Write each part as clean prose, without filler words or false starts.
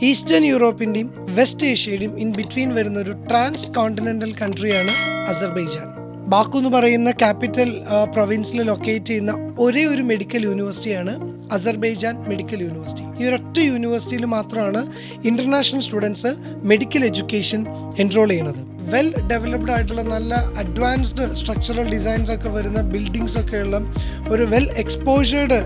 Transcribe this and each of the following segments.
Eastern യൂറോപ്പിൻ്റെയും west ഏഷ്യയുടെയും in between വരുന്ന ഒരു trans continental കൺട്രിയാണ് Azerbaijan. Baku എന്ന് പറയുന്ന ക്യാപിറ്റൽ പ്രൊവിൻസിൽ ലൊക്കേറ്റ് ചെയ്യുന്ന ഒരേ ഒരു മെഡിക്കൽ യൂണിവേഴ്സിറ്റിയാണ് അസർബൈജാൻ മെഡിക്കൽ യൂണിവേഴ്സിറ്റി. ഈ ഒരൊറ്റ യൂണിവേഴ്സിറ്റിയിൽ മാത്രമാണ് international students medical education enrol ചെയ്യുന്നത്. വെൽ ഡെവലപ്ഡ് ആയിട്ടുള്ള നല്ല അഡ്വാൻസ്ഡ് സ്ട്രക്ചറൽ ഡിസൈൻസ് ഒക്കെ വരുന്ന ബിൽഡിങ്സ് ഒക്കെ ഉള്ള ഒരു വെൽ എക്സ്പോഷേർഡ്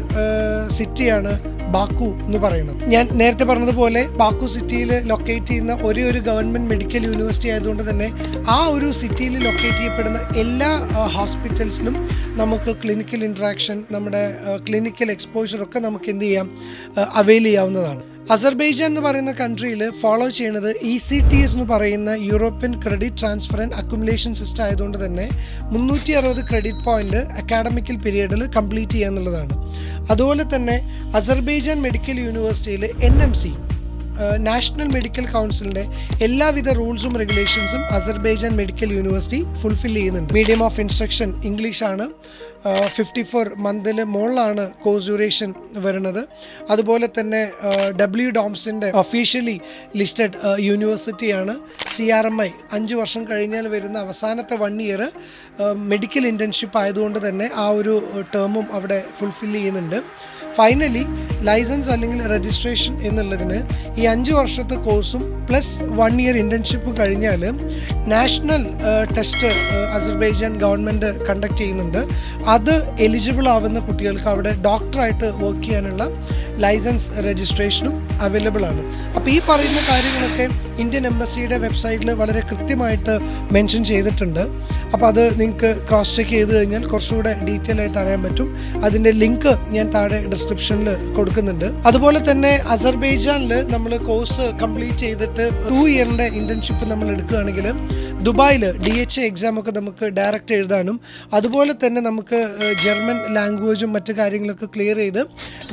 സിറ്റിയാണ് ബാക്കു എന്ന് പറയുന്നത്. ഞാൻ നേരത്തെ പറഞ്ഞതുപോലെ ബാക്കു സിറ്റിയിൽ ലൊക്കേറ്റ് ചെയ്യുന്ന ഒരേ ഒരു ഗവൺമെൻറ് മെഡിക്കൽ യൂണിവേഴ്സിറ്റി ആയതുകൊണ്ട് തന്നെ ആ ഒരു സിറ്റിയിൽ ലൊക്കേറ്റ് ചെയ്യപ്പെടുന്ന എല്ലാ ഹോസ്പിറ്റൽസിലും നമുക്ക് ക്ലിനിക്കൽ ഇൻട്രാക്ഷൻ, നമ്മുടെ ക്ലിനിക്കൽ എക്സ്പോഷർ ഒക്കെ നമുക്ക് എന്ത് ചെയ്യാം, അവൈൽ ചെയ്യാവുന്നതാണ്. അസർബൈജാൻ എന്ന് പറയുന്ന കൺട്രിയിൽ ഫോളോ ചെയ്യുന്നത് ECTS എന്ന് പറയുന്ന European credit transfer and accumulation system ആയതുകൊണ്ട് തന്നെ 360 ക്രെഡിറ്റ് പോയിന്റ് അക്കാഡമിക്കൽ പീരീഡിൽ കംപ്ലീറ്റ് ചെയ്യുക എന്നുള്ളതാണ്. അതുപോലെ തന്നെ അസർബൈജാൻ മെഡിക്കൽ യൂണിവേഴ്സിറ്റിയിൽ NMC നാഷണൽ മെഡിക്കൽ കൗൺസിലിൻ്റെ എല്ലാവിധ റൂൾസും റെഗുലേഷൻസും അസർബൈജാൻ മെഡിക്കൽ യൂണിവേഴ്സിറ്റി ഫുൾഫിൽ ചെയ്യുന്നുണ്ട്. മീഡിയം ഓഫ് ഇൻസ്ട്രക്ഷൻ ഇംഗ്ലീഷാണ്. 54 മന്തിൽ മുകളിലാണ് കോഴ്സ് ഡ്യൂറേഷൻ വരുന്നത്. അതുപോലെ തന്നെ WDOMSൻ്റെ ഒഫീഷ്യലി ലിസ്റ്റഡ് യൂണിവേഴ്സിറ്റിയാണ്. CRMI 5 വർഷം കഴിഞ്ഞാൽ വരുന്ന അവസാനത്തെ 1 ഇയർ മെഡിക്കൽ ഇൻറ്റേൺഷിപ്പ് ആയതുകൊണ്ട് തന്നെ ആ ഒരു ടേമും അവിടെ ഫുൾഫിൽ ചെയ്യുന്നുണ്ട്. ഫൈനലി ലൈസൻസ് അല്ലെങ്കിൽ രജിസ്ട്രേഷൻ എന്നുള്ളതിന് ഈ 5 വർഷത്തെ കോഴ്സും പ്ലസ് 1 ഇയർ ഇൻറ്റേൺഷിപ്പും കഴിഞ്ഞാൽ national test Azerbaijan government conduct ചെയ്യുന്നുണ്ട്. അത് എലിജിബിൾ ആവുന്ന കുട്ടികൾക്ക് അവിടെ ഡോക്ടറായിട്ട് വർക്ക് ചെയ്യാനുള്ള ലൈസൻസ് രജിസ്ട്രേഷനും അവൈലബിൾ ആണ്. അപ്പോൾ ഈ പറയുന്ന കാര്യങ്ങളൊക്കെ ഇന്ത്യൻ എംബസിയുടെ വെബ്സൈറ്റിൽ വളരെ കൃത്യമായിട്ട് മെൻഷൻ ചെയ്തിട്ടുണ്ട്. അപ്പോൾ അത് നിങ്ങൾക്ക് ക്രോസ് ചെക്ക് ചെയ്ത് കഴിഞ്ഞാൽ കുറച്ചുകൂടെ ഡീറ്റെയിൽ ആയിട്ട് അറിയാൻ പറ്റും. അതിൻ്റെ ലിങ്ക് ഞാൻ താഴെ ഡിസ്ക്രിപ്ഷനിൽ കൊടുക്കുന്നുണ്ട്. അതുപോലെ തന്നെ അസർബൈജാനിൽ നമ്മൾ കോഴ്സ് കംപ്ലീറ്റ് ചെയ്തിട്ട് 2 ഇയറിൻ്റെ ഇൻറ്റേൺഷിപ്പ് നമ്മൾ എടുക്കുകയാണെങ്കിൽ ദുബായിൽ DHA എക്സാം ഒക്കെ നമുക്ക് ഡയറക്റ്റ് എഴുതാനും അതുപോലെ തന്നെ നമുക്ക് ജർമ്മൻ ലാംഗ്വേജും മറ്റു കാര്യങ്ങളൊക്കെ ക്ലിയർ ചെയ്ത്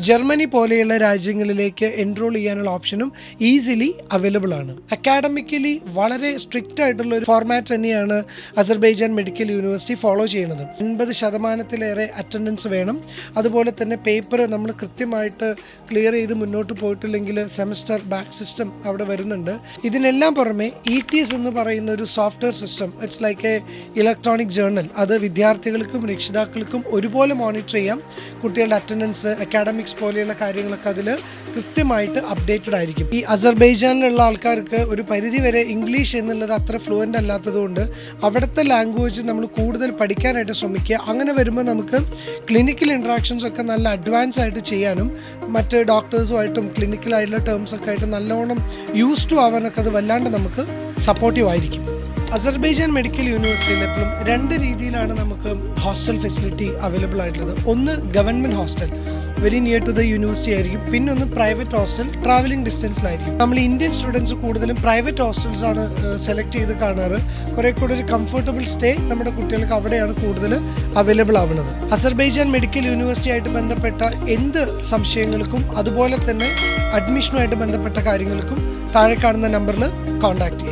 ജർമ്മനി പോലെയുള്ള രാജ്യങ്ങളിലേക്ക് എൻറോൾ ചെയ്യാനുള്ള ഓപ്ഷനും ഈസിലി അവൈലബിൾ ആണ്. അക്കാഡമിക്കലി വളരെ സ്ട്രിക്റ്റ് ആയിട്ടുള്ള ഒരു ഫോർമാറ്റ് തന്നെയാണ് അസർബൈജാൻ മെഡിക്കൽ യൂണിവേഴ്സിറ്റി ഫോളോ ചെയ്യുന്നത്. 80% അറ്റൻഡൻസ് വേണം. അതുപോലെ തന്നെ പേപ്പർ നമ്മൾ കൃത്യമായിട്ട് ക്ലിയർ ചെയ്ത് മുന്നോട്ട് പോയിട്ടില്ലെങ്കിൽ സെമസ്റ്റർ ബാക്ക് സിസ്റ്റം അവിടെ വരുന്നുണ്ട്. ഇതിനെല്ലാം പുറമെ ETS എന്ന് പറയുന്ന ഒരു software system, it's like A electronic journal. അത് വിദ്യാർത്ഥികൾക്കും രക്ഷിതാക്കൾക്കും ഒരുപോലെ മോണിറ്റർ ചെയ്യാം. കുട്ടികളുടെ അറ്റൻഡൻസ്, അക്കാഡമിക്സ് പോലെയുള്ള കാര്യങ്ങളൊക്കെ അതിൽ കൃത്യമായിട്ട് അപ്ഡേറ്റഡ് ആയിരിക്കും. ഈ അസർബൈജാനിലുള്ള ആൾക്കാർക്ക് ഒരു പരിധിവരെ ഇംഗ്ലീഷ് എന്നുള്ളത് അത്ര ഫ്ലുവൻ്റ് അല്ലാത്തതുകൊണ്ട് അവിടുത്തെ ലാംഗ്വേജ് നമ്മൾ കൂടുതൽ പഠിക്കാനായിട്ട് ശ്രമിക്കുക. അങ്ങനെ വരുമ്പോൾ നമുക്ക് ക്ലിനിക്കൽ ഇൻട്രാക്ഷൻസ് ഒക്കെ നല്ല അഡ്വാൻസ് ആയിട്ട് ചെയ്യാനും മറ്റ് ഡോക്ടേഴ്സുമായിട്ടും ക്ലിനിക്കലായിട്ടുള്ള ടേംസ് ഒക്കെ ആയിട്ട് നല്ലോണം യൂസ് ടു ആവാനൊക്കെ അത് വല്ലാണ്ട് നമുക്ക് സപ്പോർട്ടീവ് ആയിരിക്കും. അസർബൈജാൻ മെഡിക്കൽ യൂണിവേഴ്സിറ്റിയിൽ എപ്പോഴും 2 രീതിയിലാണ് നമുക്ക് ഹോസ്റ്റൽ ഫെസിലിറ്റി അവൈലബിൾ ആയിട്ടുള്ളത്. ഒന്ന് government hostel, very near to the university ആയിരിക്കും. പിന്നെ ഒന്ന് പ്രൈവറ്റ് ഹോസ്റ്റൽ, ട്രാവലിംഗ് ഡിസ്റ്റൻസിലായിരിക്കും. നമ്മൾ ഇന്ത്യൻ സ്റ്റുഡൻസ് കൂടുതലും പ്രൈവറ്റ് ഹോസ്റ്റൽസ് ആണ് സെലക്ട് ചെയ്ത് കാണാറ്. കുറേ കൂടെ ഒരു കംഫർട്ടബിൾ സ്റ്റേ നമ്മുടെ കുട്ടികൾക്ക് അവിടെയാണ് കൂടുതൽ അവൈലബിൾ ആവുന്നത്. അസർബൈജാൻ മെഡിക്കൽ യൂണിവേഴ്സിറ്റി ആയിട്ട് ബന്ധപ്പെട്ട എന്ത് സംശയങ്ങൾക്കും അതുപോലെ തന്നെ അഡ്മിഷനുമായിട്ട് ബന്ധപ്പെട്ട കാര്യങ്ങൾക്കും താഴെ കാണുന്ന നമ്പറിൽ കോൺടാക്ട് ചെയ്യും.